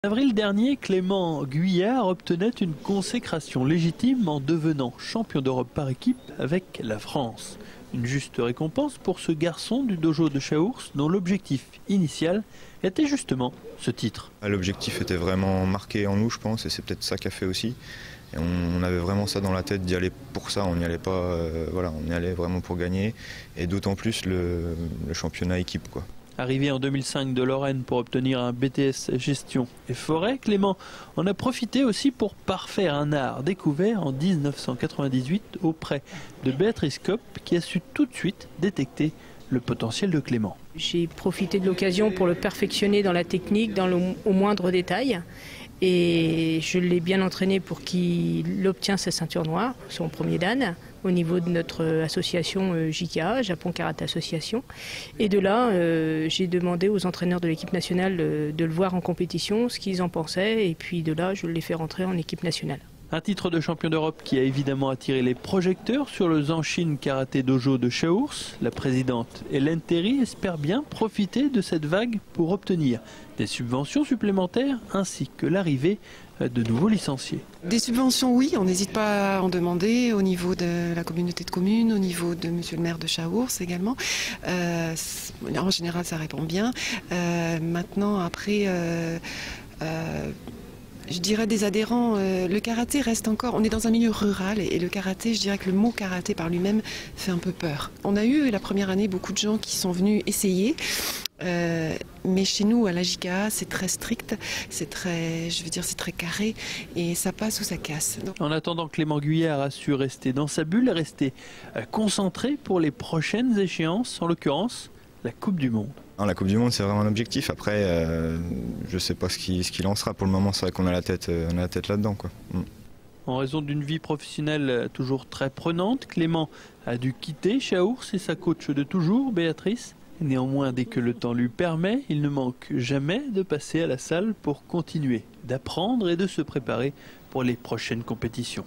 En avril dernier, Clément Guyard obtenait une consécration légitime en devenant champion d'Europe par équipe avec la France. Une juste récompense pour ce garçon du dojo de Chaours dont l'objectif initial était justement ce titre. L'objectif était vraiment marqué en nous, je pense, et c'est peut-être ça qu'a fait aussi. Et on avait vraiment ça dans la tête d'y aller pour ça, on n'y allait pas, on y allait vraiment pour gagner, et d'autant plus le championnat équipe, quoi. Arrivé en 2005 de Lorraine pour obtenir un BTS Gestion et Forêt, Clément en a profité aussi pour parfaire un art découvert en 1998 auprès de Béatrice Kopp qui a su tout de suite détecter le potentiel de Clément. J'ai profité de l'occasion pour le perfectionner dans la technique, au moindre détail. Et je l'ai bien entraîné pour qu'il obtienne sa ceinture noire, son premier dan, au niveau de notre association JKA, Japon Karaté Association. Et de là, j'ai demandé aux entraîneurs de l'équipe nationale de le voir en compétition, ce qu'ils en pensaient. Et puis de là, je l'ai fait rentrer en équipe nationale. Un titre de champion d'Europe qui a évidemment attiré les projecteurs sur le Zanshin Karaté Dojo de Chaours. La présidente Hélène Terry espère bien profiter de cette vague pour obtenir des subventions supplémentaires ainsi que l'arrivée de nouveaux licenciés. Des subventions, oui, on n'hésite pas à en demander au niveau de la communauté de communes, au niveau de monsieur le maire de Chaours également. En général, ça répond bien. Maintenant, après... je dirais des adhérents, le karaté reste encore, on est dans un milieu rural et le karaté, je dirais que le mot karaté par lui-même fait un peu peur. On a eu la première année beaucoup de gens qui sont venus essayer, mais chez nous à la JKA c'est très strict, c'est très carré et ça passe ou ça casse. Donc... En attendant, Clément Guyard a su rester dans sa bulle, rester concentré pour les prochaines échéances, en l'occurrence la Coupe du Monde. Non, la Coupe du Monde, c'est vraiment un objectif. Après, je ne sais pas ce qu'il en sera. Pour le moment, c'est vrai qu'on a la tête là-dedans, quoi. En raison d'une vie professionnelle toujours très prenante, Clément a dû quitter Chaours et sa coach de toujours, Béatrice. Néanmoins, dès que le temps lui permet, il ne manque jamais de passer à la salle pour continuer d'apprendre et de se préparer pour les prochaines compétitions.